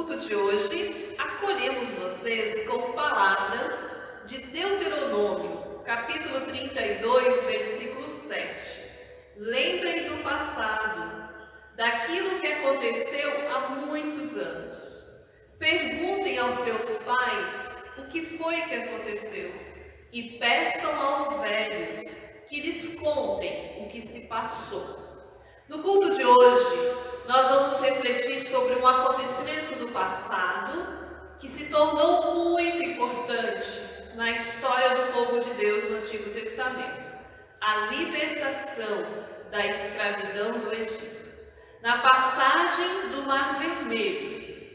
culto de hoje, acolhemos vocês com palavras de Deuteronômio, capítulo 32, versículo 7. Lembrem do passado, daquilo que aconteceu há muitos anos. Perguntem aos seus pais o que foi que aconteceu e peçam aos velhos que lhes contem o que se passou. No culto de hoje, nós vamos refletir sobre um acontecimento do passado que se tornou muito importante na história do povo de Deus no Antigo Testamento: a libertação da escravidão do Egito. Na passagem do Mar Vermelho,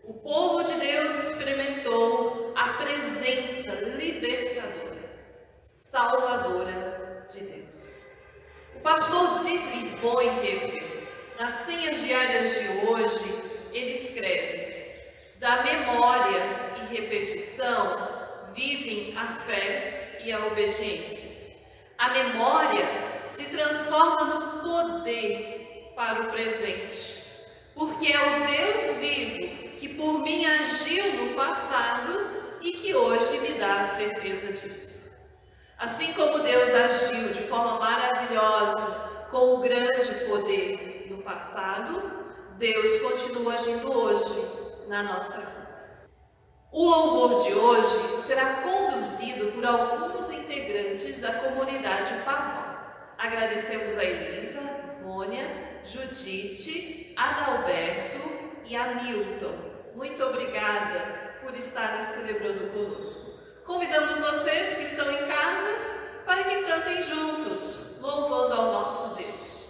o povo de Deus experimentou a presença libertadora, salvadora de Deus. O pastor Dietrich Bonhoeffer, nas senhas diárias de hoje, ele escreve: da memória e repetição vivem a fé e a obediência. A memória se transforma no poder para o presente, porque é o Deus vivo que por mim agiu no passado e que hoje me dá a certeza disso. Assim como Deus agiu de forma maravilhosa, com um grande poder no passado, Deus continua agindo hoje na nossa vida. O louvor de hoje será conduzido por alguns integrantes da comunidade Pavão. Agradecemos a Elisa, Vônia, Judite, Adalberto e Hamilton. Muito obrigada por estarem celebrando conosco. Convidamos vocês que estão em casa para que cantem juntos, louvando ao nosso Deus.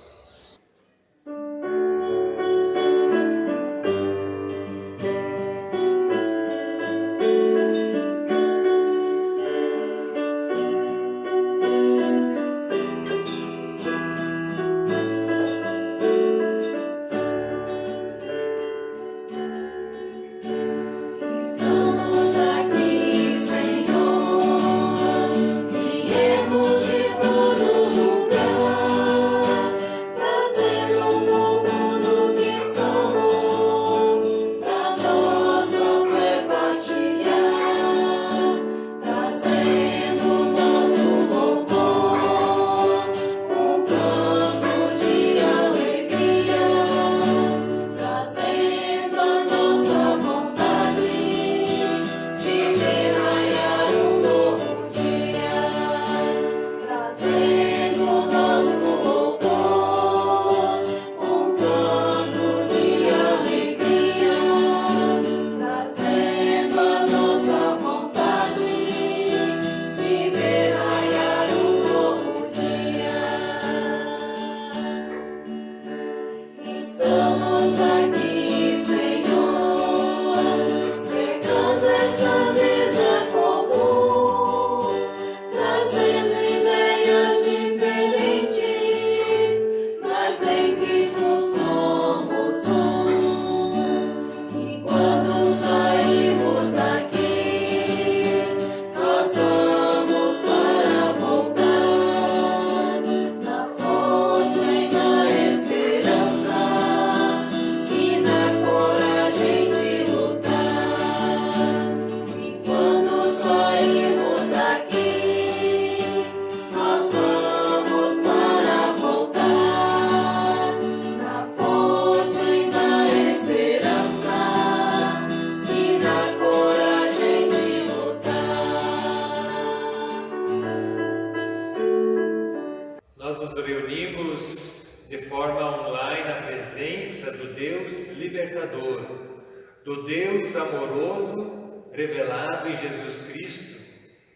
Do Deus amoroso revelado em Jesus Cristo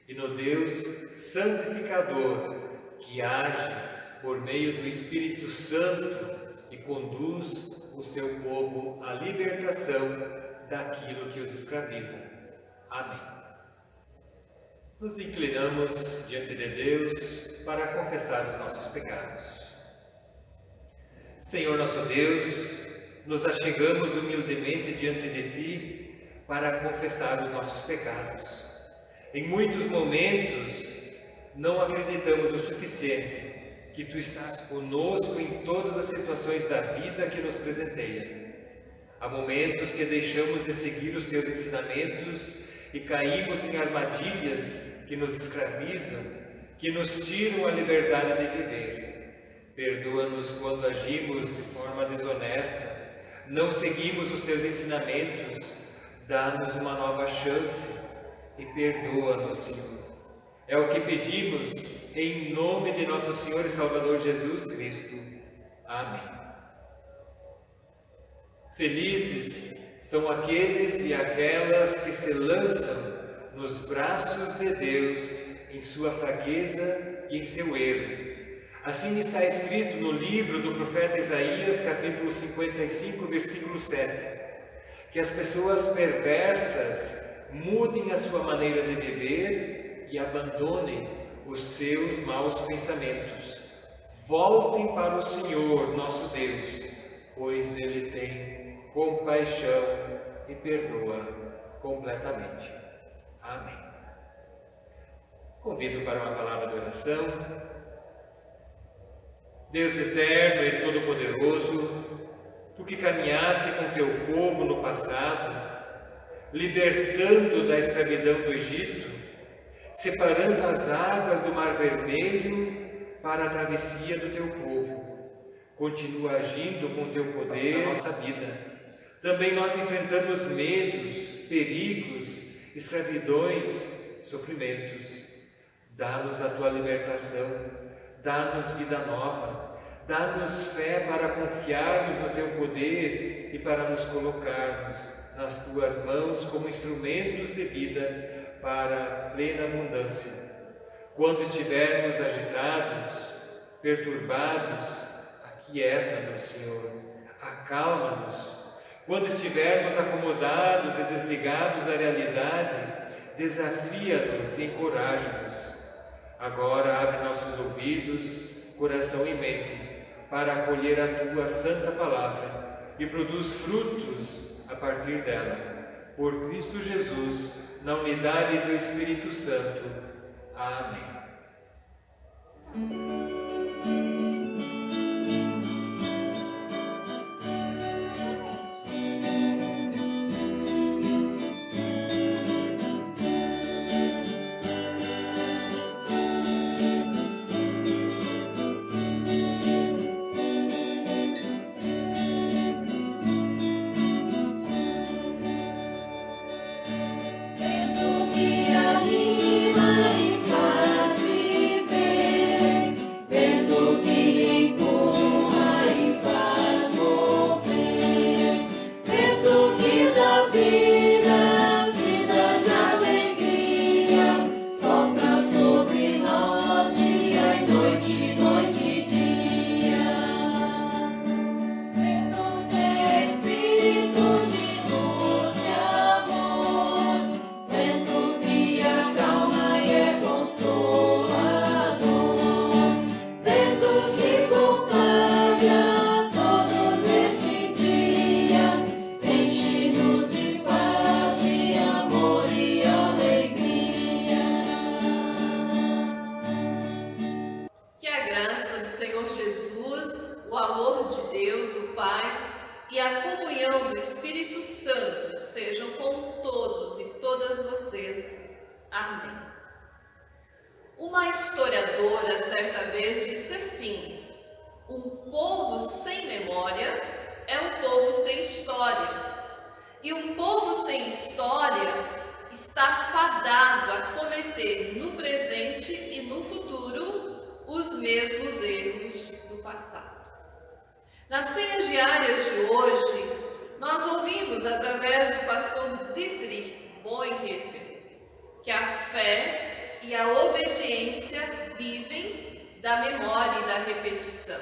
e no Deus santificador que age por meio do Espírito Santo e conduz o seu povo à libertação daquilo que os escraviza. Amém. Nos inclinamos diante de Deus para confessar os nossos pecados. Senhor nosso Deus, nos achegamos humildemente diante de Ti para confessar os nossos pecados. Em muitos momentos, não acreditamos o suficiente que Tu estás conosco em todas as situações da vida que nos presenteia. Há momentos que deixamos de seguir os teus ensinamentos e caímos em armadilhas que nos escravizam, que nos tiram a liberdade de viver. Perdoa-nos quando agimos de forma desonesta, não seguimos os teus ensinamentos, dá-nos uma nova chance e perdoa-nos, Senhor. É o que pedimos em nome de nosso Senhor e Salvador Jesus Cristo. Amém. Felizes são aqueles e aquelas que se lançam nos braços de Deus em sua fraqueza e em seu erro. Assim está escrito no livro do profeta Isaías, capítulo 55, versículo 7, que as pessoas perversas mudem a sua maneira de viver e abandonem os seus maus pensamentos. Voltem para o Senhor, nosso Deus, pois Ele tem compaixão e perdoa completamente. Amém. Convido para uma palavra de oração. Deus eterno e todo-poderoso, Tu que caminhaste com Teu povo no passado, libertando da escravidão do Egito, separando as águas do Mar Vermelho para a travessia do Teu povo, continua agindo com Teu poder na nossa vida. Também nós enfrentamos medos, perigos, escravidões, sofrimentos. Dá-nos a Tua libertação, dá-nos vida nova, dá-nos fé para confiarmos no Teu poder e para nos colocarmos nas Tuas mãos como instrumentos de vida para a plena abundância. Quando estivermos agitados, perturbados, aquieta-nos, Senhor, acalma-nos. Quando estivermos acomodados e desligados da realidade, desafia-nos e encoraja-nos. Agora abre nossos ouvidos, coração e mente, para acolher a Tua santa palavra e produz frutos a partir dela. Por Cristo Jesus, na unidade do Espírito Santo. Amém. E a comunhão do Espírito Santo sejam com todos e todas vocês. Amém. Uma historiadora certa vez disse assim: um povo sem memória é um povo sem história. E um povo sem história está fadado a cometer no presente e no futuro os mesmos erros do passado. Nas ceias diárias de hoje, nós ouvimos através do pastor Dietrich Bonhoeffer que a fé e a obediência vivem da memória e da repetição.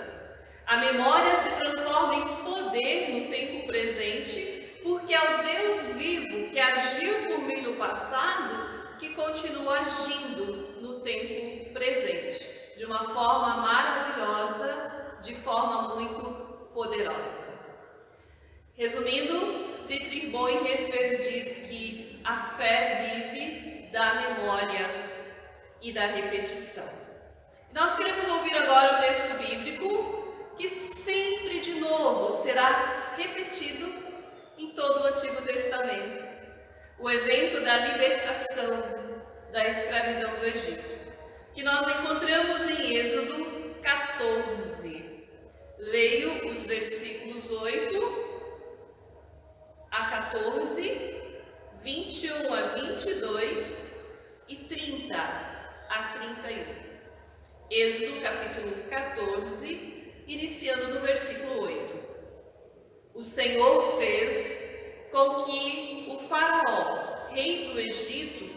A memória se transforma em poder no tempo presente, porque é o Deus vivo que agiu por mim no passado que continua agindo no tempo presente, de uma forma maravilhosa, de forma muito poderosa. Resumindo, Dietrich Bonhoeffer diz que a fé vive da memória e da repetição. Nós queremos ouvir agora o texto bíblico que sempre de novo será repetido o evento da libertação da escravidão do Egito, que nós encontramos em Êxodo 14. Leio os versículos 8 a 14, 21 a 22 e 30 a 31. Êxodo capítulo 14, iniciando no versículo 8. O Senhor fez com que o faraó, rei do Egito,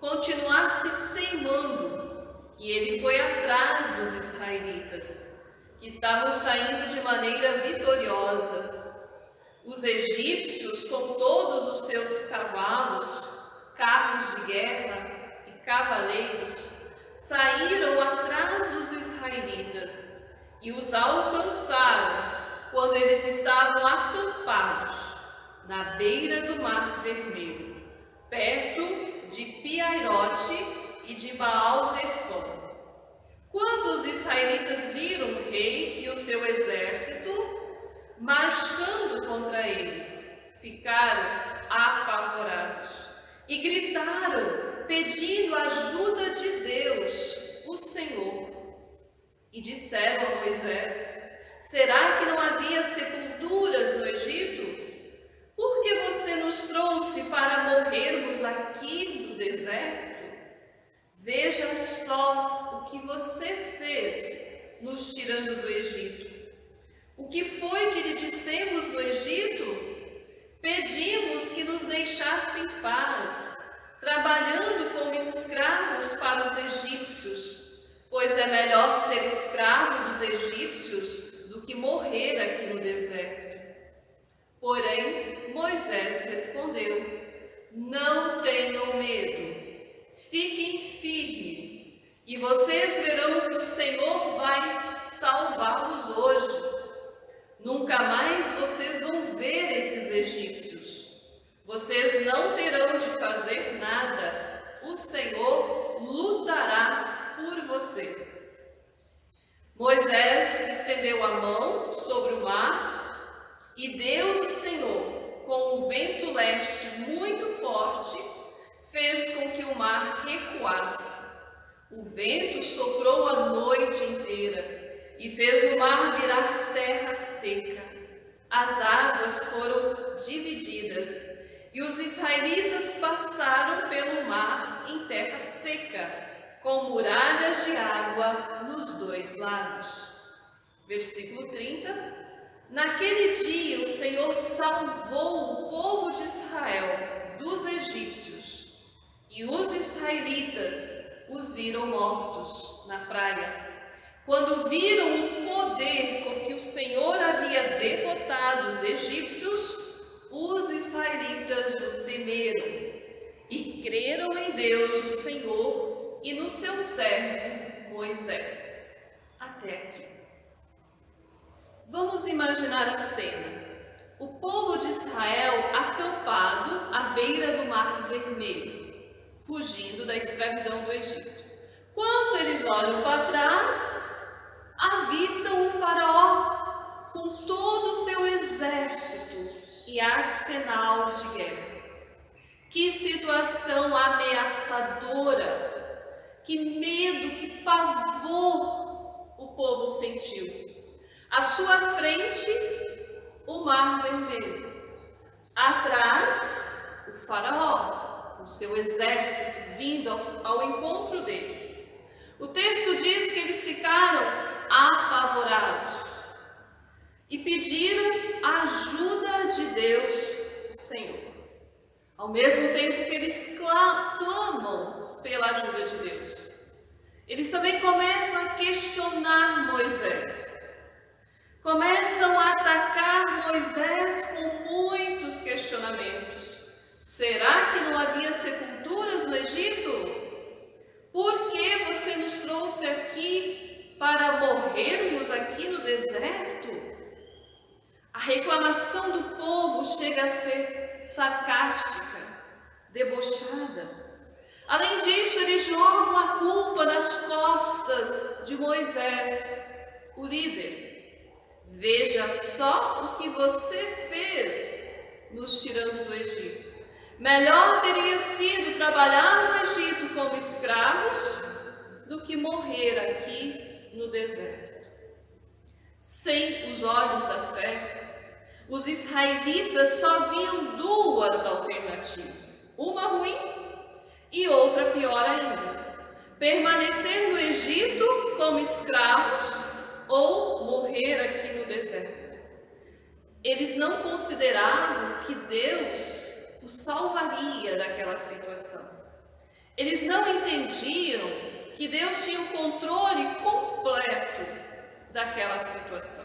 continuasse teimando, e ele foi atrás dos israelitas, que estavam saindo de maneira vitoriosa. Os egípcios, com todos os seus cavalos, carros de guerra e cavaleiros, saíram atrás dos israelitas e os alcançaram quando eles estavam acampados na beira do Mar Vermelho, perto de Piairote e de Baal-Zefã. Quando os israelitas viram o rei e o seu exército marchando contra eles, ficaram apavorados e gritaram, pedindo ajuda de Deus, o Senhor. E disseram a Moisés: será que não havia sepulturas no Egito? Por que você nos trouxe para morrermos aqui no deserto? Veja só o que você fez nos tirando do Egito. O que foi que lhe dissemos no Egito? Pedimos que nos deixasse em paz, trabalhando como escravos para os egípcios, pois é melhor ser escravo dos egípcios do que morrer aqui no deserto. Porém, Moisés respondeu: não tenham medo, fiquem firmes, e vocês verão que o Senhor vai salvá-los hoje. Nunca mais vocês vão ver esses egípcios. Vocês não terão de fazer nada. O Senhor lutará por vocês. Moisés estendeu a mão sobre o mar e Deus, o Senhor, com um vento leste muito forte, fez com que o mar recuasse. O vento soprou a noite inteira e fez o mar virar terra seca. As águas foram divididas e os israelitas passaram pelo mar em terra seca, com muralhas de água nos dois lados. Versículo 30. Naquele dia o Senhor salvou o povo de Israel dos egípcios, e os israelitas os viram mortos na praia. Quando viram o poder com que o Senhor havia derrotado os egípcios, os israelitas o temeram e creram em Deus, o Senhor, e no seu servo Moisés. Até aqui. Vamos imaginar a cena. O povo de Israel acampado à beira do Mar Vermelho, fugindo da escravidão do Egito. Quando eles olham para trás, avistam o faraó com todo o seu exército e arsenal de guerra. Que situação ameaçadora, que medo, que pavor o povo sentiu. À sua frente, o Mar Vermelho. Atrás, o faraó, o seu exército vindo ao encontro deles. O texto diz que eles ficaram apavorados e pediram a ajuda de Deus, o Senhor. Ao mesmo tempo que eles clamam pela ajuda de Deus, eles também começam a questionar Moisés. Começam a atacar Moisés com muitos questionamentos. Será que não havia sepulturas no Egito? Por que você nos trouxe aqui para morrermos aqui no deserto? A reclamação do povo chega a ser sarcástica, debochada. Além disso, eles jogam a culpa nas costas de Moisés, o líder. Veja só o que você fez nos tirando do Egito. Melhor teria sido trabalhar no Egito como escravos do que morrer aqui no deserto. Sem os olhos da fé, os israelitas só viam duas alternativas, uma ruim e outra pior ainda: permanecer no Egito como escravos ou morrer aqui no deserto. Eles não consideravam que Deus os salvaria daquela situação. Eles não entendiam que Deus tinha o controle completo daquela situação.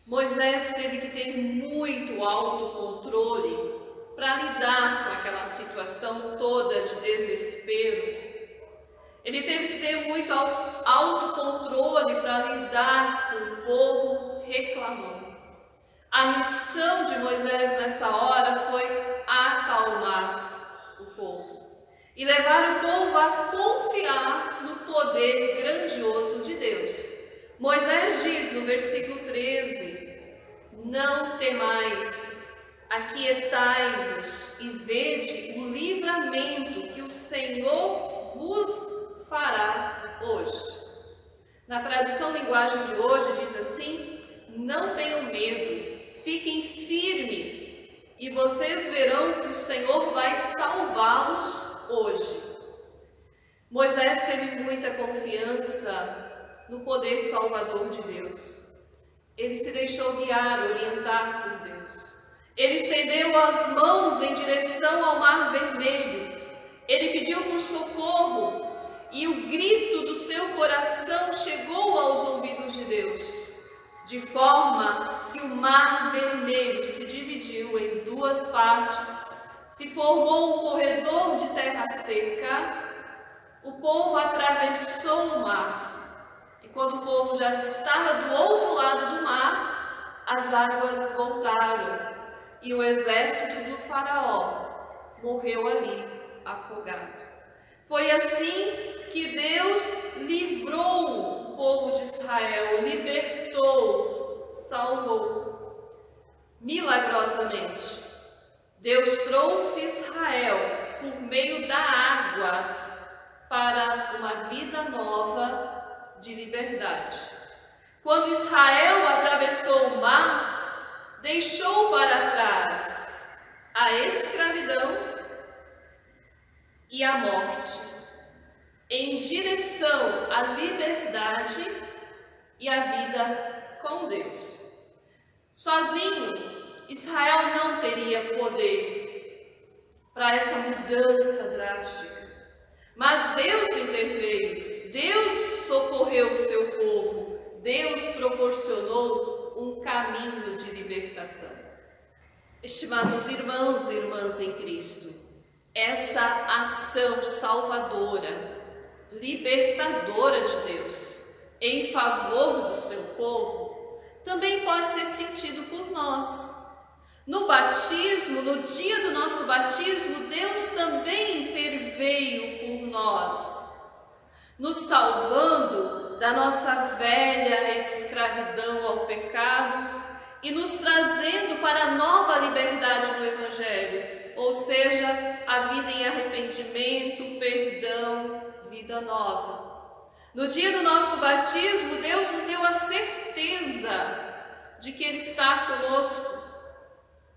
Moisés teve que ter muito autocontrole para lidar com aquela situação toda de desespero. Ele teve que ter muito autocontrole para lidar com o povo reclamando. A missão de Moisés nessa hora foi acalmar o povo e levar o povo a confiar no poder grandioso de Deus. Moisés diz no versículo 13: não temais, aquietai-vos e vede o livramento que o Senhor vos fará hoje. Na tradução linguagem de hoje diz assim: não tenham medo, fiquem firmes e vocês verão que o Senhor vai salvá-los hoje. Moisés teve muita confiança no poder salvador de Deus. Ele se deixou guiar, orientar por Deus. Ele estendeu as mãos em direção ao Mar Vermelho. Ele pediu por socorro e o grito do seu coração chegou aos ouvidos de Deus, de forma que o Mar Vermelho se dividiu em duas partes, se formou um corredor de terra seca, o povo atravessou o mar, e quando o povo já estava do outro lado do mar, as águas voltaram, e o exército do faraó morreu ali, afogado. Foi assim que Deus livrou o povo de Israel, libertou, salvou. Milagrosamente, Deus trouxe Israel por meio da água para uma vida nova de liberdade. Quando Israel atravessou o mar, deixou para trás a escravidão e a morte, em direção à liberdade e à vida com Deus. Sozinho, Israel não teria poder para essa mudança drástica, mas Deus interveio, Deus socorreu o seu povo, Deus proporcionou um caminho de libertação. Estimados irmãos e irmãs em Cristo, essa ação salvadora, libertadora de Deus em favor do seu povo também pode ser sentido por nós. No batismo, no dia do nosso batismo, Deus também interveio por nós, nos salvando da nossa velha escravidão ao pecado e nos trazendo para a nova liberdade no Evangelho, ou seja, a vida em arrependimento, perdão, vida nova. No dia do nosso batismo, Deus nos deu a certeza de que Ele está conosco,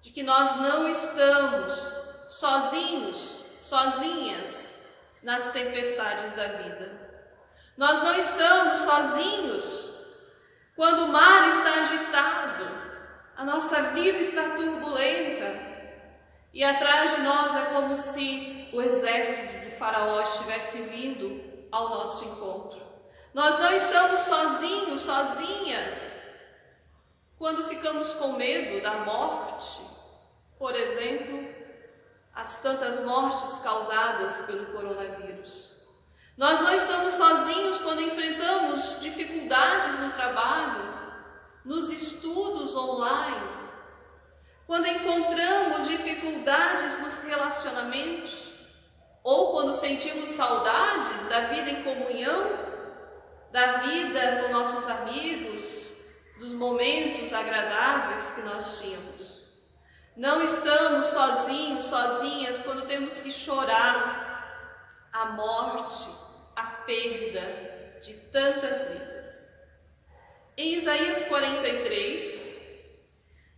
de que nós não estamos sozinhos, sozinhas nas tempestades da vida. Nós não estamos sozinhos quando o mar está agitado, a nossa vida está turbulenta e atrás de nós é como se o exército do faraó estivesse vindo ao nosso encontro. Nós não estamos sozinhos, sozinhas, quando ficamos com medo da morte, por exemplo, as tantas mortes causadas pelo coronavírus. Nós não estamos sozinhos quando enfrentamos dificuldades no trabalho, nos estudos online, quando encontramos dificuldades nos relacionamentos, ou quando sentimos saudades da vida em comunhão, da vida com nossos amigos, dos momentos agradáveis que nós tínhamos. Não estamos sozinhos, sozinhas, quando temos que chorar a morte, a perda de tantas vidas. Em Isaías 43,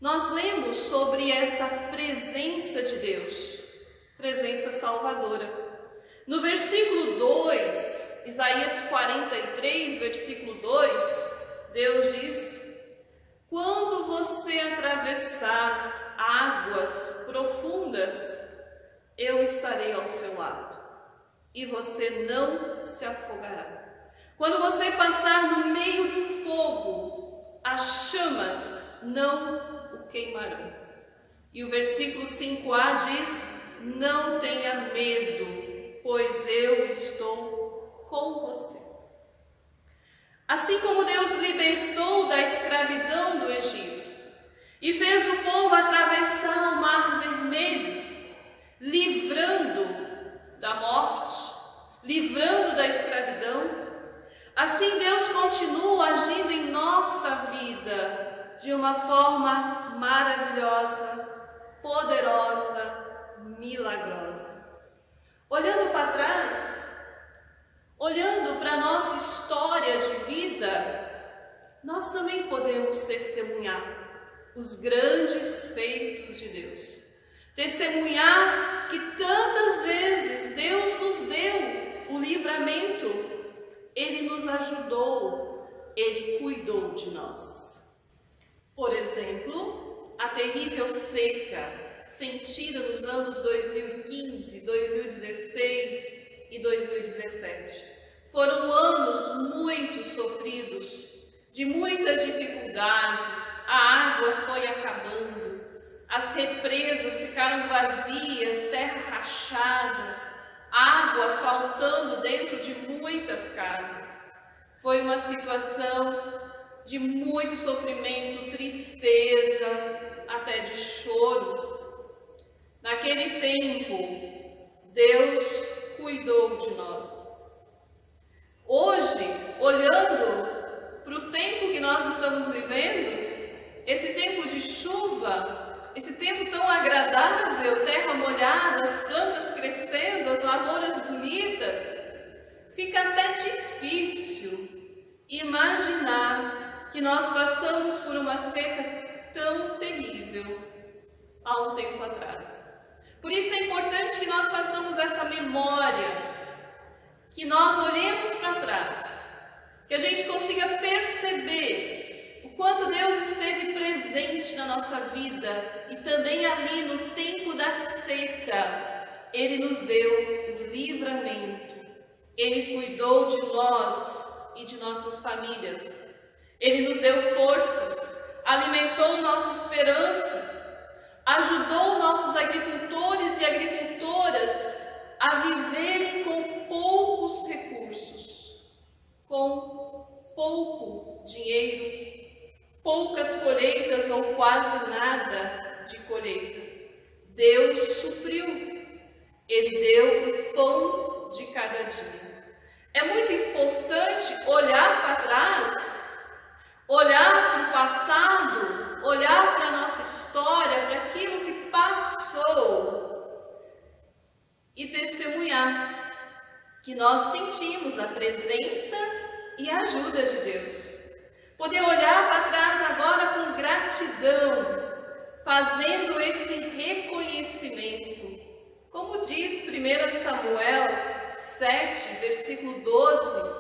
nós lemos sobre essa presença de Deus, presença salvadora. No versículo 2, Isaías 43, versículo 2, Deus diz: quando você atravessar águas profundas, eu estarei ao seu lado, e você não se afogará. Quando você passar no meio do fogo, as chamas não o queimarão. E o versículo 5a diz: não tenha medo, pois eu estou com você. Assim como Deus libertou da escravidão do Egito e fez o povo atravessar o Mar Vermelho, livrando da morte, livrando da escravidão, assim Deus continua agindo em nossa vida de uma forma maravilhosa, poderosa, milagrosa. Olhando para trás, olhando para a nossa história de vida, nós também podemos testemunhar os grandes feitos de Deus. Testemunhar que tantas vezes Deus nos deu o livramento, Ele nos ajudou, Ele cuidou de nós. Por exemplo, a terrível seca sentida nos anos 2015, 2016 e 2017. Foram anos muito sofridos, de muitas dificuldades. A água foi acabando, as represas ficaram vazias, terra rachada, água faltando dentro de muitas casas. Foi uma situação de muito sofrimento, tristeza, até de choro. Naquele tempo, Deus cuidou de nós. Hoje, olhando para o tempo que nós estamos vivendo, esse tempo de chuva, esse tempo tão agradável, terra molhada, as plantas crescendo, as lavouras bonitas, fica até difícil imaginar que nós passamos por uma seca tão terrível há um tempo atrás. Por isso é importante que nós façamos essa memória, que nós olhemos para trás, que a gente consiga perceber o quanto Deus esteve presente na nossa vida e também ali no tempo da seca, Ele nos deu o livramento, Ele cuidou de nós e de nossas famílias, Ele nos deu forças, alimentou nossa esperança, ajudou nossos agricultores e agricultoras a viverem com poucos recursos, com pouco dinheiro, poucas colheitas ou quase nada de colheita. Deus supriu, Ele deu o pão de cada dia. É muito importante olhar para trás, olhar para o passado, olhar para a nossa história, para aquilo que passou e testemunhar que nós sentimos a presença e a ajuda de Deus. Poder olhar para trás agora com gratidão, fazendo esse reconhecimento. Como diz 1 Samuel 7, versículo 12,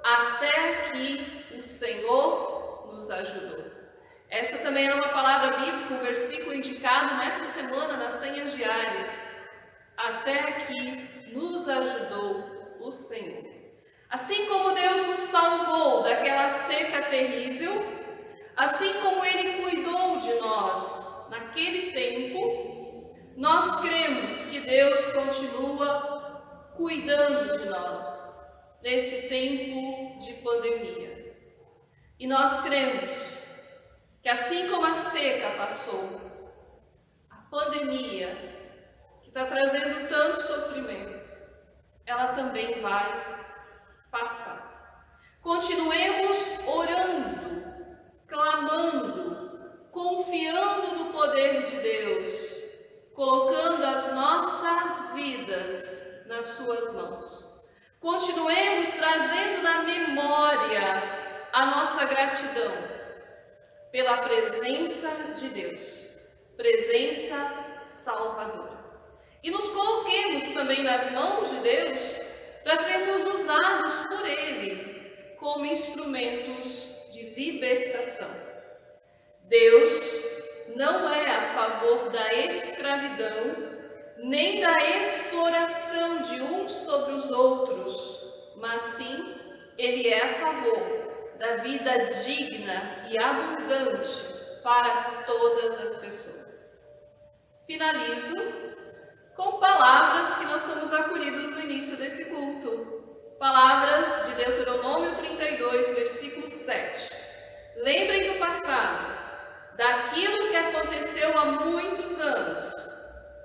até aqui o Senhor nos ajudou. Essa também é uma palavra bíblica, um versículo indicado nessa semana nas senhas diárias. Até aqui nos ajudou o Senhor. Assim como Deus nos salvou daquela seca terrível, assim como Ele cuidou de nós naquele tempo, nós cremos que Deus continua cuidando de nós nesse tempo de pandemia. E nós cremos que assim como a seca passou, a pandemia, que está trazendo tanto sofrimento, ela também vai passar. Continuemos orando, clamando, confiando no poder de Deus, suas mãos. Continuemos trazendo na memória a nossa gratidão pela presença de Deus, presença salvadora. E nos coloquemos também nas mãos de Deus para sermos usados por Ele como instrumentos de libertação. Deus não é a favor da escravidão, nem da exploração de uns sobre os outros, mas sim, Ele é a favor da vida digna e abundante para todas as pessoas. Finalizo com palavras que nós somos acolhidos no início desse culto. Palavras de Deuteronômio 32, versículo 7. Lembrem do passado, daquilo que aconteceu há muitos anos.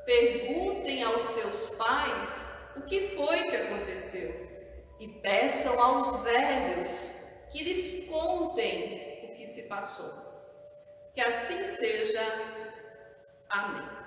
Perguntem aos seus pais o que foi que aconteceu e peçam aos velhos que lhes contem o que se passou. Que assim seja. Amém.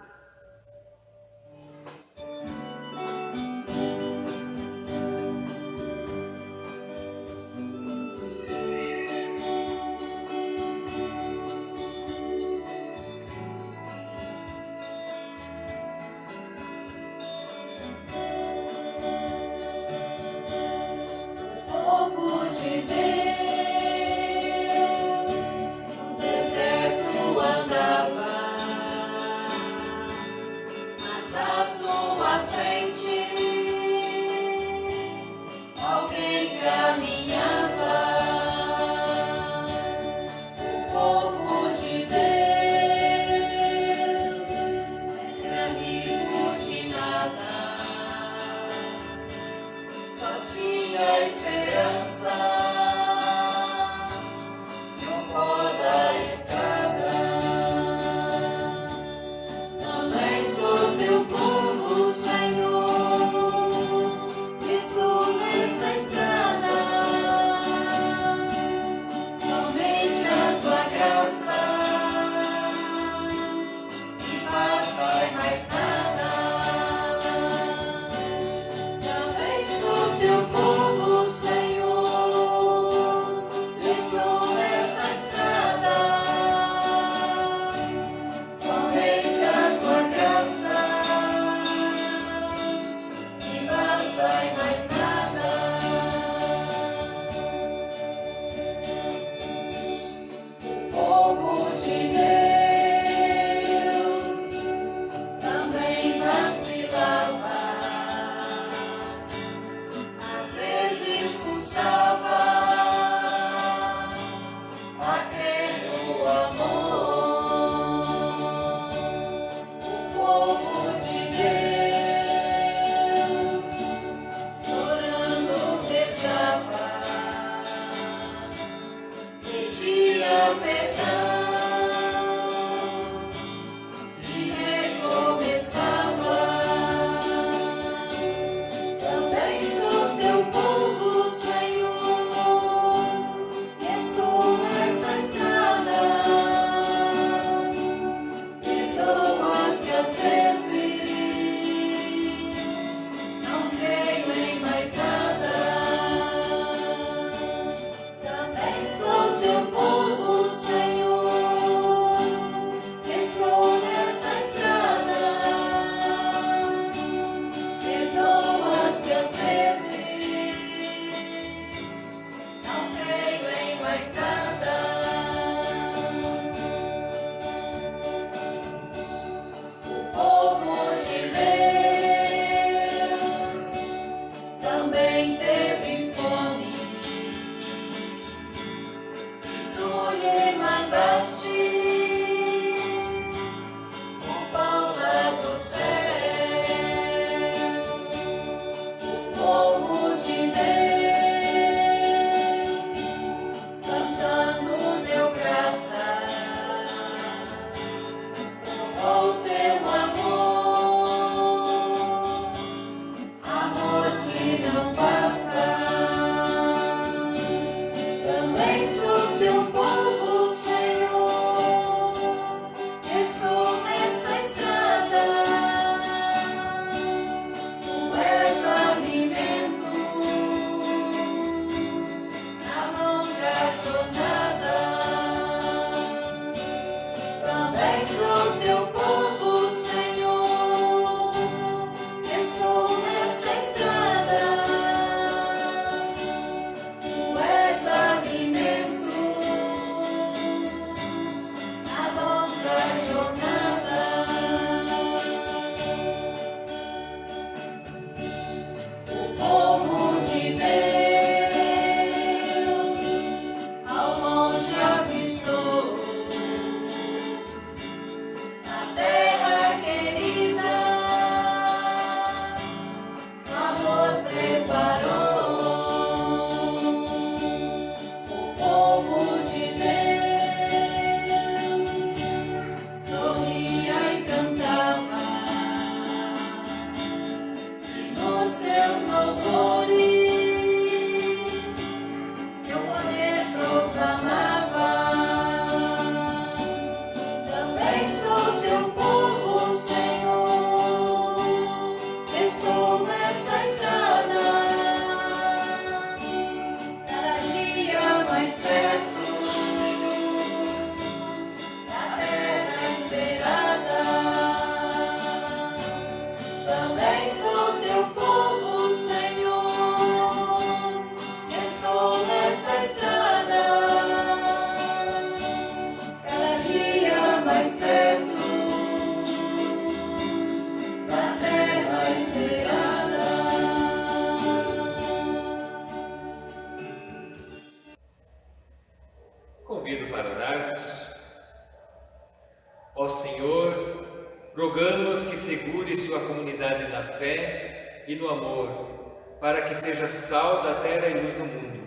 rogamos que segure sua comunidade na fé e no amor, para que seja sal da terra e luz do mundo.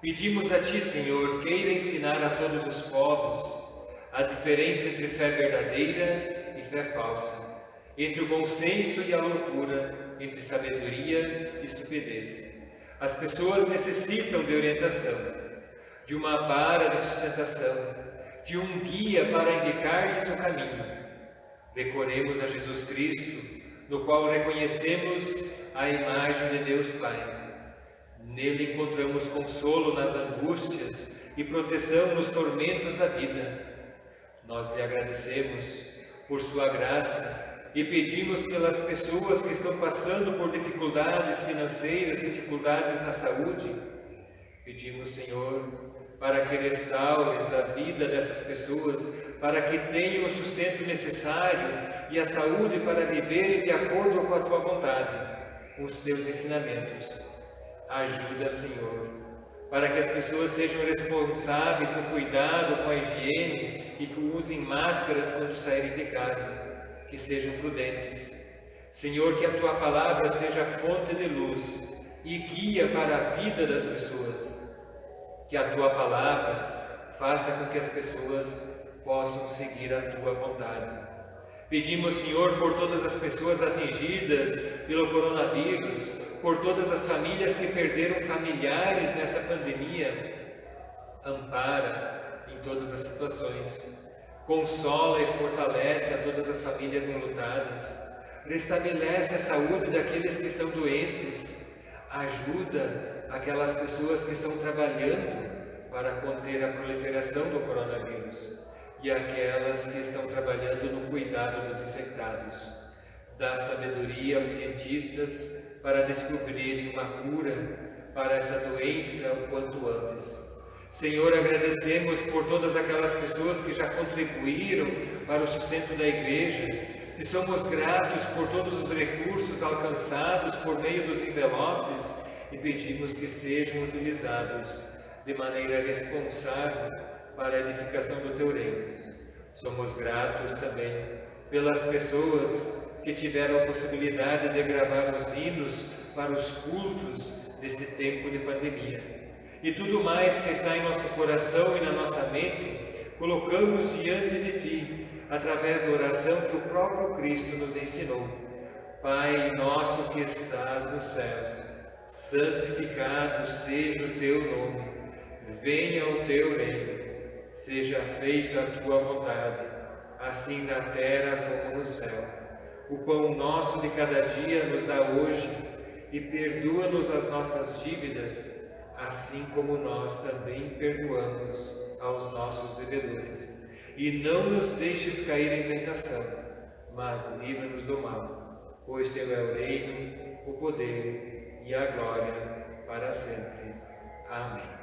Pedimos a Ti, Senhor, queira ensinar a todos os povos a diferença entre fé verdadeira e fé falsa, entre o bom senso e a loucura, entre sabedoria e estupidez. As pessoas necessitam de orientação, de uma vara de sustentação, de um guia para indicar-lhes o caminho. Recorremos a Jesus Cristo, no qual reconhecemos a imagem de Deus Pai. Nele encontramos consolo nas angústias e proteção nos tormentos da vida. Nós lhe agradecemos por sua graça e pedimos pelas pessoas que estão passando por dificuldades financeiras, dificuldades na saúde. Pedimos, Senhor, para que restaures a vida dessas pessoas, para que tenham o sustento necessário e a saúde para viverem de acordo com a Tua vontade, com os Teus ensinamentos. Ajuda, Senhor, para que as pessoas sejam responsáveis no cuidado com a higiene e que usem máscaras quando saírem de casa, que sejam prudentes. Senhor, que a Tua palavra seja fonte de luz e guia para a vida das pessoas. Que a Tua palavra faça com que as pessoas possam seguir a Tua vontade. Pedimos, Senhor, por todas as pessoas atingidas pelo coronavírus, por todas as famílias que perderam familiares nesta pandemia. Ampara em todas as situações. Consola e fortalece a todas as famílias enlutadas. Restabelece a saúde daqueles que estão doentes. Ajuda aquelas pessoas que estão trabalhando para conter a proliferação do coronavírus e aquelas que estão trabalhando no cuidado dos infectados. Dá sabedoria aos cientistas para descobrirem uma cura para essa doença o quanto antes. Senhor, agradecemos por todas aquelas pessoas que já contribuíram para o sustento da Igreja, e somos gratos por todos os recursos alcançados por meio dos envelopes e pedimos que sejam utilizados de maneira responsável para a edificação do Teu reino. Somos gratos também pelas pessoas que tiveram a possibilidade de gravar os hinos para os cultos deste tempo de pandemia. E tudo mais que está em nosso coração e na nossa mente, colocamos diante de Ti, através da oração que o próprio Cristo nos ensinou. Pai nosso que estás nos céus, santificado seja o Teu nome, venha o Teu reino, seja feita a Tua vontade, assim na terra como no céu. O pão nosso de cada dia nos dá hoje, e perdoa-nos as nossas dívidas, assim como nós também perdoamos aos nossos devedores. E não nos deixes cair em tentação, mas livra-nos do mal, pois Teu é o reino, o poder e a glória para sempre. Amém.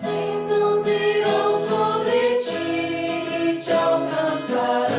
Bênçãos irão sobre ti, te alcançarão.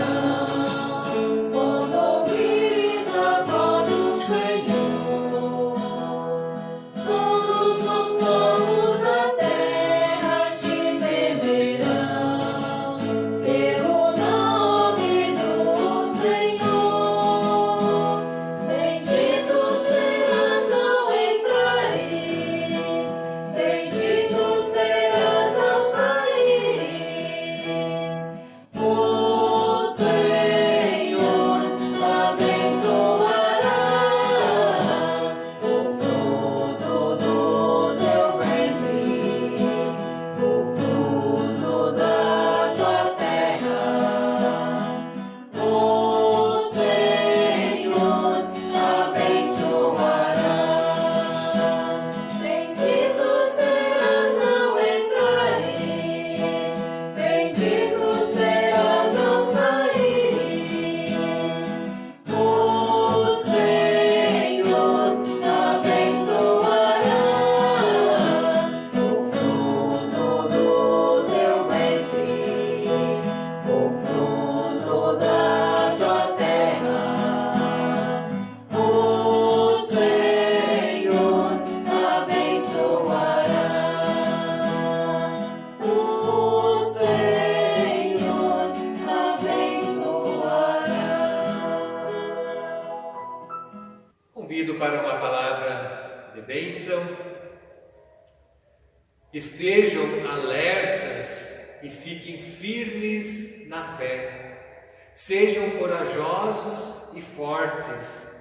Estejam alertas e fiquem firmes na fé. Sejam corajosos e fortes.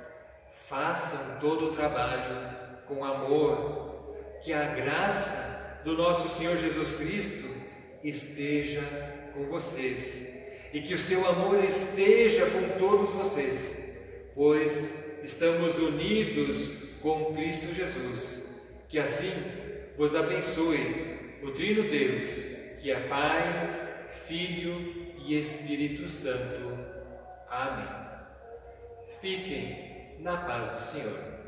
Façam todo o trabalho com amor. Que a graça do nosso Senhor Jesus Cristo esteja com vocês. E que o seu amor esteja com todos vocês, pois estamos unidos com Cristo Jesus. Que assim vos abençoe o Trino Deus, que é Pai, Filho e Espírito Santo. Amém. Fiquem na paz do Senhor.